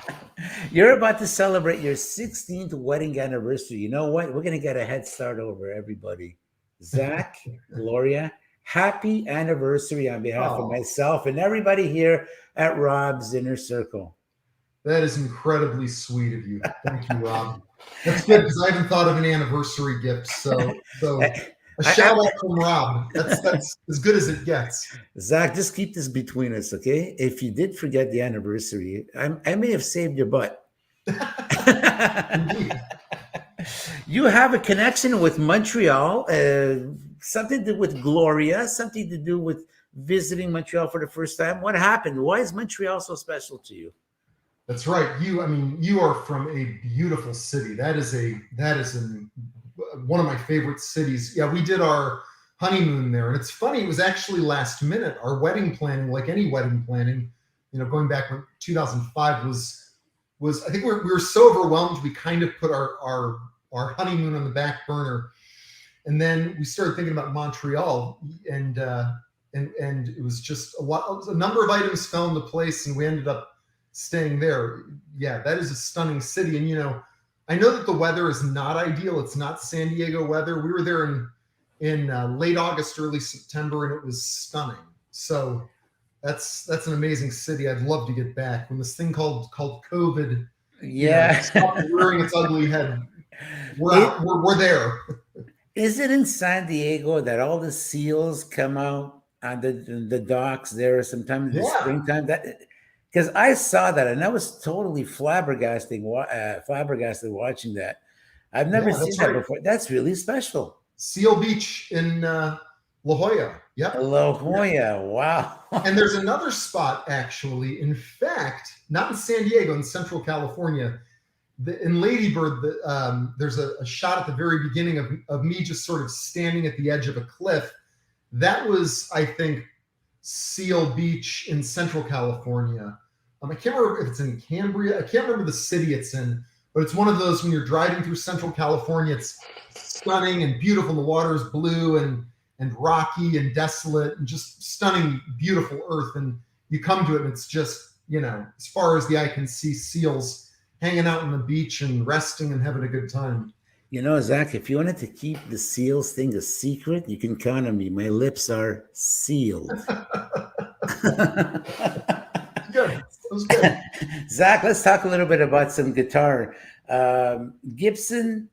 You're about to celebrate your 16th wedding anniversary. You know what? We're going to get a head start over everybody. Zach, Gloria, happy anniversary on behalf of myself and everybody here at Rob's Inner Circle. That is incredibly sweet of you. Thank you, Rob. That's good because I haven't thought of an anniversary gift. So a shout out from Rob. That's as good as it gets. Zach, just keep this between us, okay? If you did forget the anniversary, I may have saved your butt. You have a connection with Montreal, something to do with Gloria, something to do with visiting Montreal for the first time. What happened? Why is Montreal so special to you? That's right. You are from a beautiful city. That is one of my favorite cities. Yeah, we did our honeymoon there, and it's funny. It was actually last minute. Our wedding planning, like any wedding planning, going back when 2005 was. I think we were so overwhelmed we kind of put our honeymoon on the back burner, and then we started thinking about Montreal, and it was just a number of items fell into place, and we ended up staying there. Yeah, that is a stunning city, and I know that the weather is not ideal. It's not San Diego weather. We were there in late August, early September, and it was stunning. So that's an amazing city. I'd love to get back when this thing called COVID stopped rearing its ugly head. We're there. Is it in San Diego that all the seals come out on the docks there sometime in the springtime? Because I saw that and I was totally flabbergasted watching that. I've never seen that before. That's really special. Seal Beach in La Jolla. Yep. La Jolla. Wow. And there's another spot, actually. In fact, not in San Diego, in Central California. In Lady Bird, there's a shot at the very beginning of me just sort of standing at the edge of a cliff. That was, I think, Seal Beach in Central California. I can't remember if it's in Cambria. I can't remember the city it's in, but it's one of those when you're driving through Central California, it's stunning and beautiful, and the water is blue, and and rocky and desolate and just stunning, beautiful earth. And you come to it and it's just, as far as the eye can see, seals hanging out on the beach and resting and having a good time. Zach, if you wanted to keep the seals thing a secret, you can count on me. My lips are sealed. Good. That was good. Zach, let's talk a little bit about some guitar. Gibson,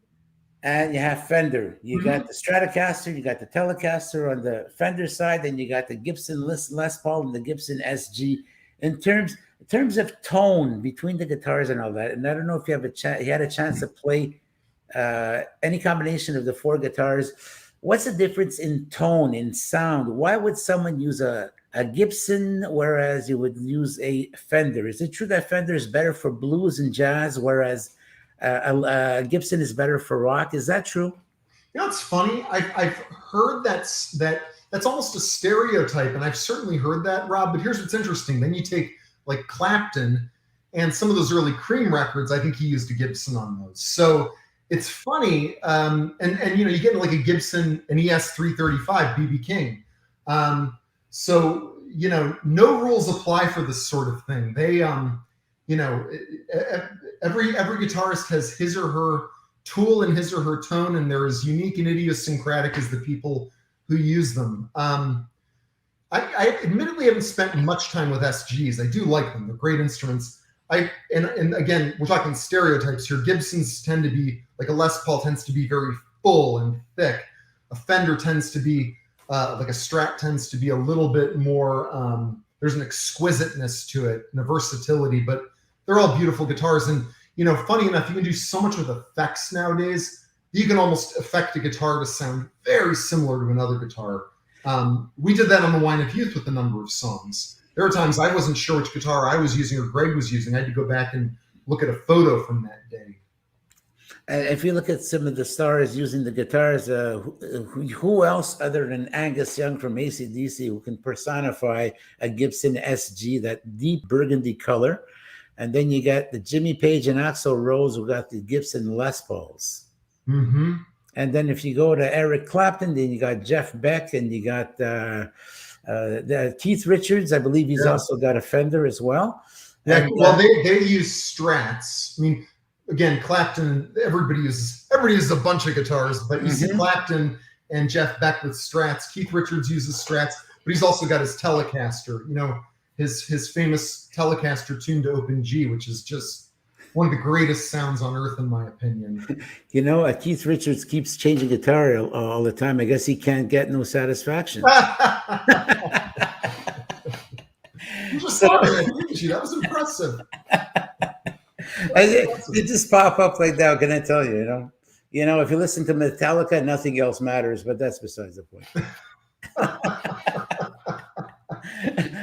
and you have Fender. You got the Stratocaster, you got the Telecaster on the Fender side, then you got the Gibson Les Paul and the Gibson SG. In terms of tone between the guitars and all that, and I don't know if you had a chance to play any combination of the four guitars. What's the difference in tone, in sound? Why would someone use a Gibson whereas you would use a Fender? Is it true that Fender is better for blues and jazz, whereas Gibson is better for rock? Is that true? It's funny. I've heard that's almost a stereotype, and I've certainly heard that, Rob. But here's what's interesting. Then you take like Clapton and some of those early Cream records. I think he used a Gibson on those. So it's funny. And you get like a Gibson, an ES335 BB King. So no rules apply for this sort of thing. They every guitarist has his or her tool and his or her tone, and they're as unique and idiosyncratic as the people who use them. I admittedly haven't spent much time with SGs. I do like them; they're great instruments. And again, we're talking stereotypes here. Gibsons tend to be like a Les Paul tends to be very full and thick. A Fender tends to be like a Strat tends to be a little bit more. There's an exquisiteness to it and a versatility, but they're all beautiful guitars. And funny enough, you can do so much with effects nowadays. You can almost affect a guitar to sound very similar to another guitar. We did that on the Wine of Youth with a number of songs. There were times I wasn't sure which guitar I was using or Greg was using. I had to go back and look at a photo from that day. And if you look at some of the stars using the guitars, who else other than Angus Young from AC/DC who can personify a Gibson SG, that deep burgundy color? And then you got the Jimmy Page and Axl Rose who got the Gibson Les Pauls. Mm-hmm. And then if you go to Eric Clapton, then you got Jeff Beck and you got Keith Richards. I believe he's also got a Fender as well. Yeah, and, well, they use Strats. I mean, again, Clapton, everybody uses a bunch of guitars, but you see Clapton and Jeff Beck with Strats. Keith Richards uses Strats, but he's also got his Telecaster, his famous Telecaster tuned to open G, which is just one of the greatest sounds on earth, in my opinion. Keith Richards keeps changing guitar all the time. I guess he can't get no satisfaction. You just saw that, didn't you? That was impressive. It just pop up like that. Can I tell you? If you listen to Metallica, nothing else matters. But that's besides the point.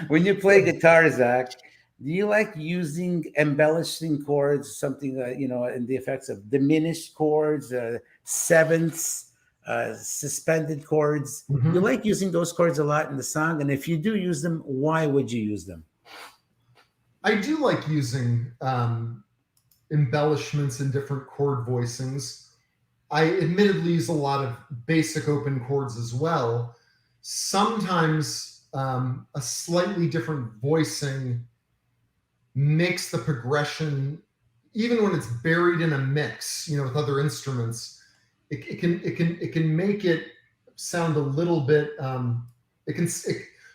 When you play guitar, Zach, do you like using embellishing chords, something that, in the effects of diminished chords, sevenths, suspended chords? You like using those chords a lot in the song? And if you do use them, why would you use them? I do like using embellishments and different chord voicings. I admittedly use a lot of basic open chords as well. Sometimes a slightly different voicing makes the progression, even when it's buried in a mix, with other instruments, it can make it sound a little bit.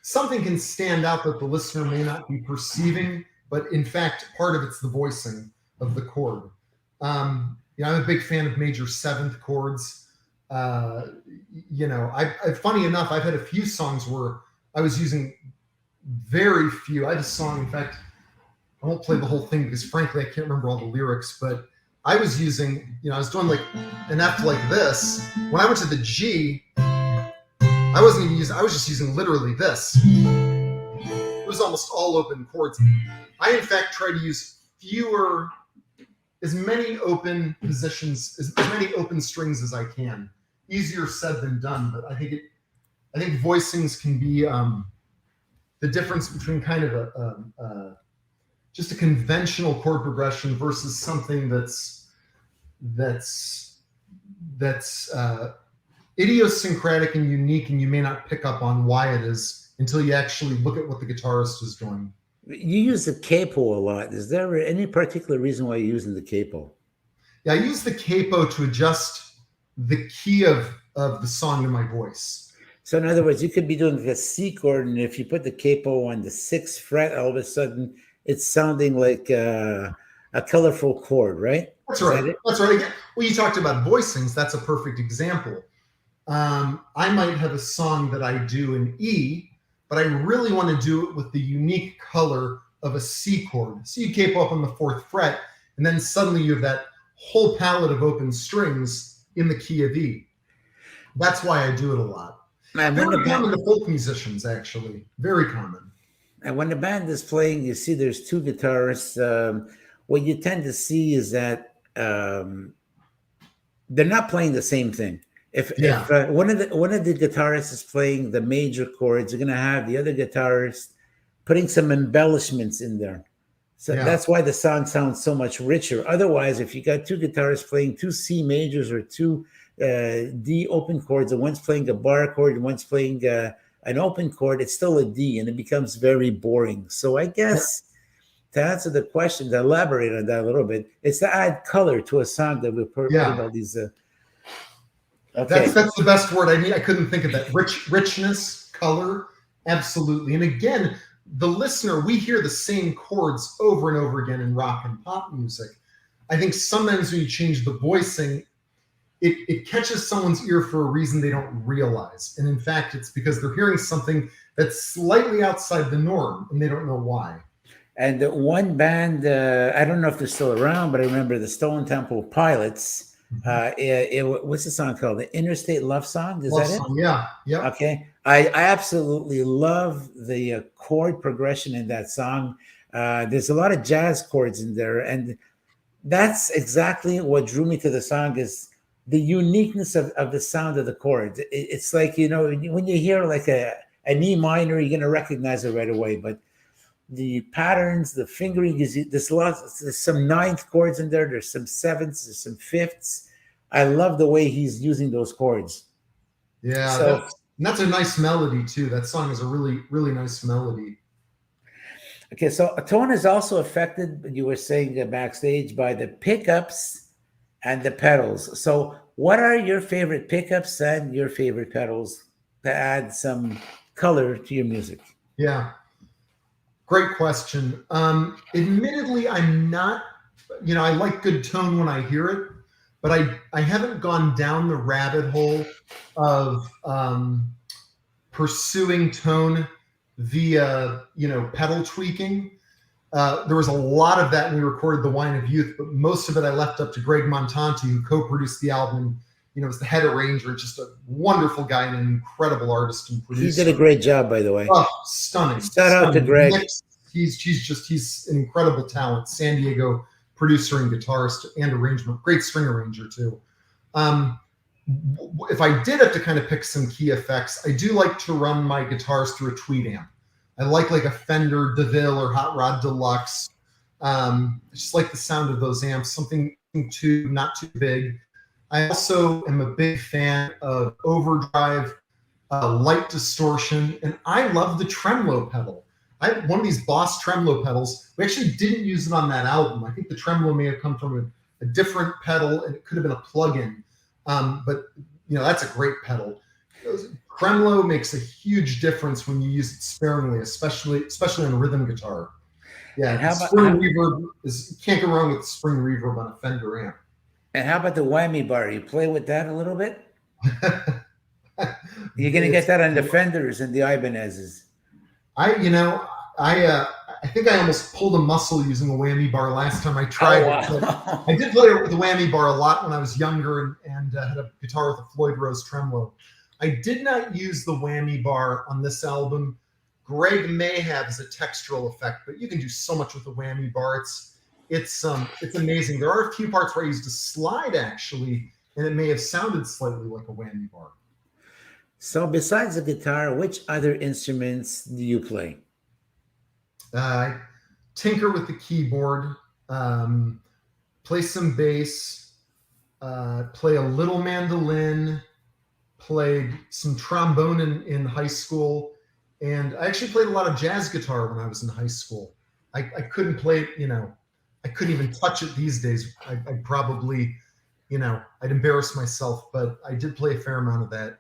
Something can stand out that the listener may not be perceiving, but in fact, part of it's the voicing of the chord. I'm a big fan of major seventh chords. Funny enough, I've had a few songs where I was using very few. I had a song, in fact, I won't play the whole thing because frankly, I can't remember all the lyrics, but I was using, I was doing like an F like this. When I went to the G, I was just using literally this. It was almost all open chords. I, in fact, try to use as many open positions, as many open strings as I can. Easier said than done, but I think voicings can be the difference between kind of just a conventional chord progression versus something that's idiosyncratic and unique, and you may not pick up on why it is until you actually look at what the guitarist is doing. You use the capo a lot. Is there any particular reason why you're using the capo? Yeah, I use the capo to adjust the key of the song to my voice. So in other words, you could be doing the C chord, and if you put the capo on the 6th fret, all of a sudden it's sounding like a colorful chord, right? That's right. That's right. Again, well, you talked about voicings. That's a perfect example. I might have a song that I do in E, but I really want to do it with the unique color of a C chord. So you capo up on the 4th fret, and then suddenly you have that whole palette of open strings in the key of E. That's why I do it a lot. Very common to folk musicians, actually. Very common. And when the band is playing, you see there's two guitarists. What you tend to see is that they're not playing the same thing. If one of the guitarists is playing the major chords, you're going to have the other guitarist putting some embellishments in there. So that's why the song sounds so much richer. Otherwise, if you got two guitarists playing two C majors or two D open chords, and one's playing a bar chord and one's playing an open chord, it's still a D, and it becomes very boring. So I guess to answer the question, to elaborate on that a little bit, it's to add color to a song that we're putting all these. Okay. That's the best word. I mean, I couldn't think of that. Richness, color, absolutely. And again, the listener, we hear the same chords over and over again in rock and pop music. I think sometimes when you change the voicing, it catches someone's ear for a reason they don't realize. And in fact, it's because they're hearing something that's slightly outside the norm and they don't know why. And one band, I don't know if they're still around, but I remember the Stone Temple Pilots. What's the song called? The Interstate Love Song? Is that it? Yeah. Yeah. Okay. I absolutely love the chord progression in that song. There's a lot of jazz chords in there, and that's exactly what drew me to the song, is the uniqueness of the sound of the chords. It's like, you know, when you hear like an E minor, you're going to recognize it right away, but the patterns, the fingering, there's some ninth chords in there. There's some sevenths, there's some fifths. I love the way he's using those chords. Yeah, so, that's a nice melody too. That song is a really, really nice melody. Okay, so a tone is also affected, you were saying backstage, by the pickups and the pedals. So what are your favorite pickups and your favorite pedals to add some color to your music? Yeah. Great question. Admittedly, I'm not, I like good tone when I hear it, but I haven't gone down the rabbit hole of pursuing tone via, pedal tweaking. There was a lot of that when we recorded The Wine of Youth, but most of it I left up to Greg Montanti, who co-produced the album. Was the head arranger, just a wonderful guy and an incredible artist and producer. He did a great job, by the way. Oh, stunning. Shout out to Greg. He's an incredible talent. San Diego producer and guitarist and arrangement, great string arranger too. If I did have to kind of pick some key effects, I do like to run my guitars through a tweed amp. I like a Fender DeVille or Hot Rod Deluxe. I just like the sound of those amps, something not too big. I also am a big fan of overdrive, light distortion, and I love the tremolo pedal. I have one of these Boss tremolo pedals. We actually didn't use it on that album. I think the tremolo may have come from a different pedal, and it could have been a plug-in. But that's a great pedal. Tremolo makes a huge difference when you use it sparingly, especially on a rhythm guitar. Yeah, spring reverb can't go wrong with spring reverb on a Fender amp. And how about the whammy bar? You play with that a little bit? You're going to get that on the Fenders and the Ibanez's. I think I almost pulled a muscle using a whammy bar last time I tried it. I did play with the whammy bar a lot when I was younger and had a guitar with a Floyd Rose tremolo. I did not use the whammy bar on this album. Greg may have as a textural effect, but you can do so much with the whammy bar. It's amazing. There are a few parts where I used a slide actually, and it may have sounded slightly like a whammy bar. So besides the guitar, which other instruments do you play? I tinker with the keyboard, play some bass, play a little mandolin, played some trombone in high school, and I actually played a lot of jazz guitar when I was in high school. I couldn't play it, I couldn't even touch it these days. I'd probably, I'd embarrass myself, but I did play a fair amount of that.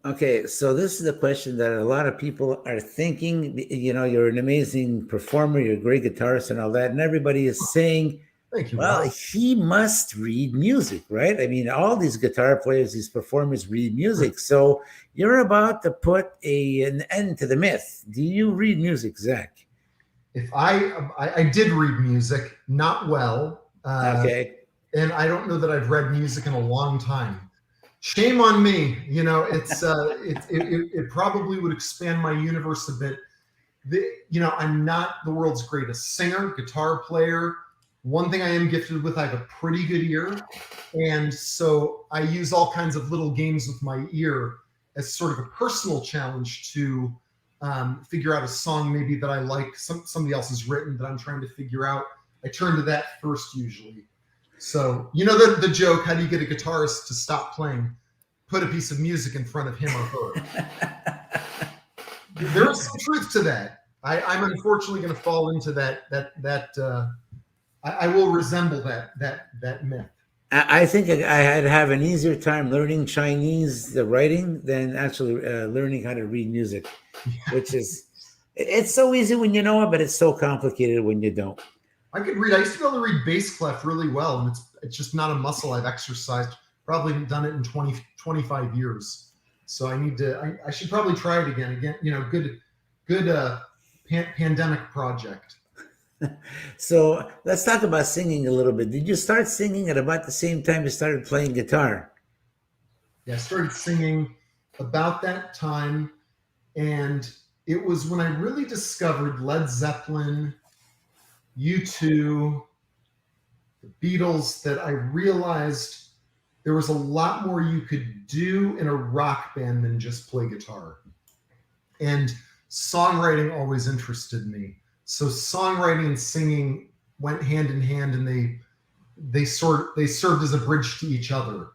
Okay, so this is a question that a lot of people are thinking. You're an amazing performer, you're a great guitarist and all that, and everybody is saying, thank you, well, Rob. he must read music, right? I mean, all these guitar players, these performers read music. So you're about to put an end to the myth. Do you read music, Zach? If I did read music, not well. Okay. And I don't know that I've read music in a long time. Shame on me. It probably would expand my universe a bit. I'm not the world's greatest singer, guitar player. One thing I am gifted with, I have a pretty good ear. And so I use all kinds of little games with my ear as sort of a personal challenge to figure out a song maybe that I like, somebody else has written that I'm trying to figure out. I turn to that first usually. So, the joke, how do you get a guitarist to stop playing? Put a piece of music in front of him or her. There is some truth to that. I'm unfortunately going to fall into that. I will resemble that myth. I think I'd have an easier time learning Chinese, the writing, than actually learning how to read music, which it's so easy when you know it, but it's so complicated when you don't. I used to be able to read bass clef really well, and it's just not a muscle I've exercised. Probably haven't done it in 25 years. So I should probably try it again. Good pandemic project. So let's talk about singing a little bit. Did you start singing at about the same time you started playing guitar? Yeah, I started singing about that time. And it was when I really discovered Led Zeppelin, U2, the Beatles, that I realized there was a lot more you could do in a rock band than just play guitar. And songwriting always interested me. So songwriting and singing went hand in hand, and they served as a bridge to each other.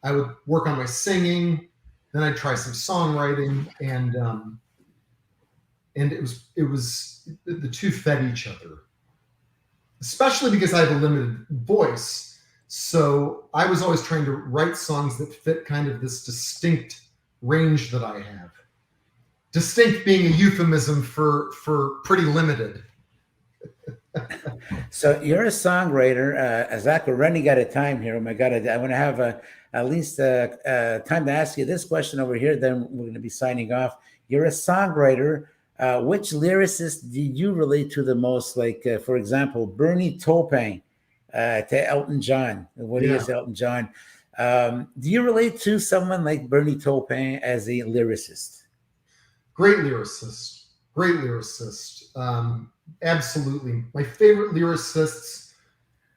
I would work on my singing, then I'd try some songwriting, and it was the two fed each other. Especially because I have a limited voice. So I was always trying to write songs that fit kind of this distinct range that I have. Distinct being a euphemism for pretty limited. So you're a songwriter. Zach, we're running out of time here. Oh my God, I want to have at least time to ask you this question over here. Then we're going to be signing off. You're a songwriter. Which lyricist do you relate to the most? Like, for example, Bernie Taupin to Elton John. What is Elton John? Do you relate to someone like Bernie Taupin as a lyricist? Great lyricist. Absolutely. My favorite lyricists,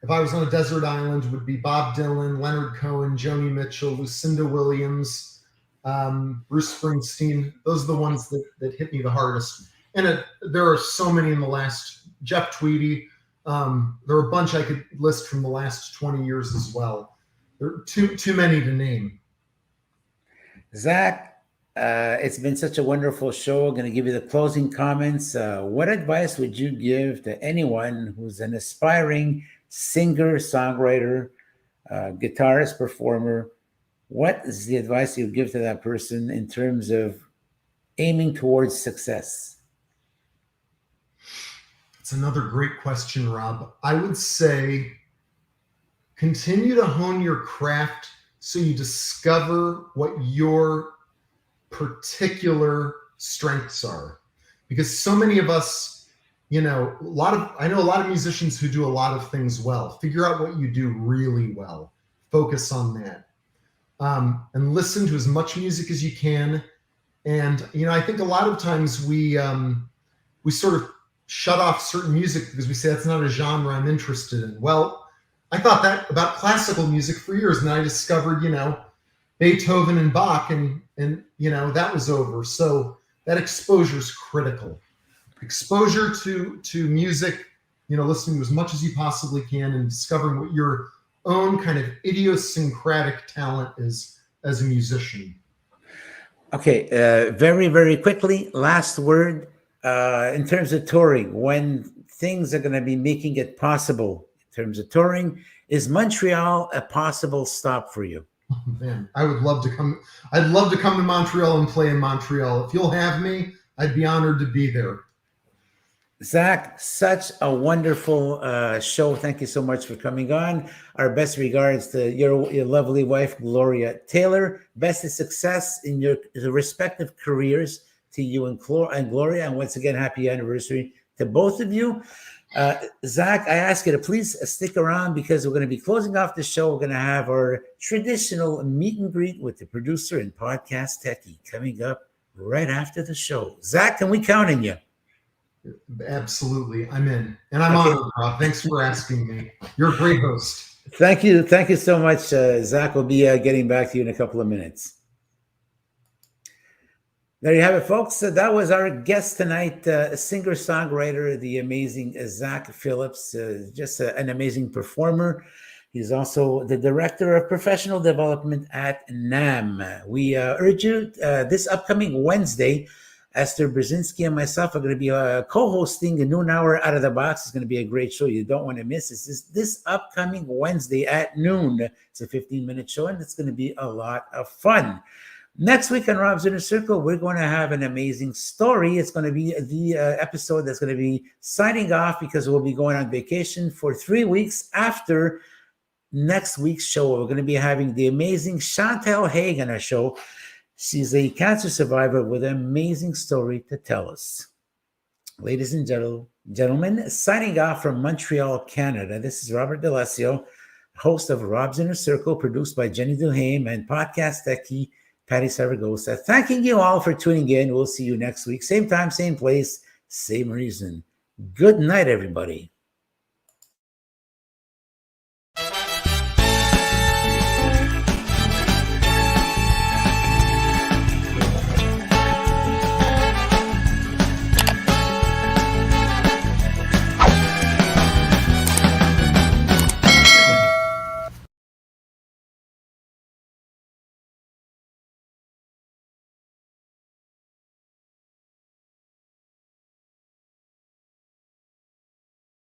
if I was on a desert island, would be Bob Dylan, Leonard Cohen, Joni Mitchell, Lucinda Williams, Bruce Springsteen. Those are the ones that hit me the hardest. And there are so many in the last, Jeff Tweedy. There are a bunch I could list from the last 20 years as well. There are too many to name. Zach, it's been such a wonderful show. I'm going to give you the closing comments. What advice would you give to anyone who's an aspiring singer, songwriter, guitarist, performer? What is the advice you give to that person in terms of aiming towards success? It's another great question, Rob. I would say continue to hone your craft so you discover what your particular strengths are. Because so many of us, I know a lot of musicians who do a lot of things well. Figure out what you do really well. Focus on that. And listen to as much music as you can. And, I think a lot of times we sort of shut off certain music because we say that's not a genre I'm interested in. Well, I thought that about classical music for years, and then I discovered, Beethoven and Bach, and that was over. So that exposure is critical. Exposure to music, listening to as much as you possibly can and discovering what your own kind of idiosyncratic talent is. as a musician? Okay, very, very quickly, last word. In terms of touring, when things are going to be making it possible in terms of touring, is Montreal a possible stop for you? Oh, man, I would love to come. I'd love to come to Montreal and play in Montreal. If you'll have me, I'd be honored to be there. Zach, such a wonderful show. Thank you so much for coming on. Our best regards to your lovely wife, Gloria Taylor. Best of success in your respective careers to you and Gloria. And once again, happy anniversary to both of you. Zach, I ask you to please stick around because we're going to be closing off the show. We're going to have our traditional meet and greet with the producer and podcast techie coming up right after the show. Zach, can we count on you? Absolutely. I'm in. And I'm honored, Rob. Thanks for asking me. You're a great host. Thank you. Thank you so much. Zach will be getting back to you in a couple of minutes. There you have it, folks. That was our guest tonight, singer-songwriter, the amazing Zach Phillips, just an amazing performer. He's also the director of professional development at NAMM. We urge you this upcoming Wednesday, Esther Brzezinski and myself are going to be co-hosting a noon hour Out of the Box. It's going to be a great show. You don't want to miss this upcoming Wednesday at noon. It's a 15-minute show, and it's going to be a lot of fun. Next week on Rob's Inner Circle, we're going to have an amazing story. It's going to be the episode that's going to be signing off because we'll be going on vacation for 3 weeks after next week's show. We're going to be having the amazing Chantel Haig on our show. She's a cancer survivor with an amazing story to tell us. Ladies and gentlemen, signing off from Montreal, Canada, this is Robert D'Alessio, host of Rob's Inner Circle, produced by Jenny Duhame and podcast techie Patty Saragosa. Thanking you all for tuning in. We'll see you next week. Same time, same place, same reason. Good night, everybody.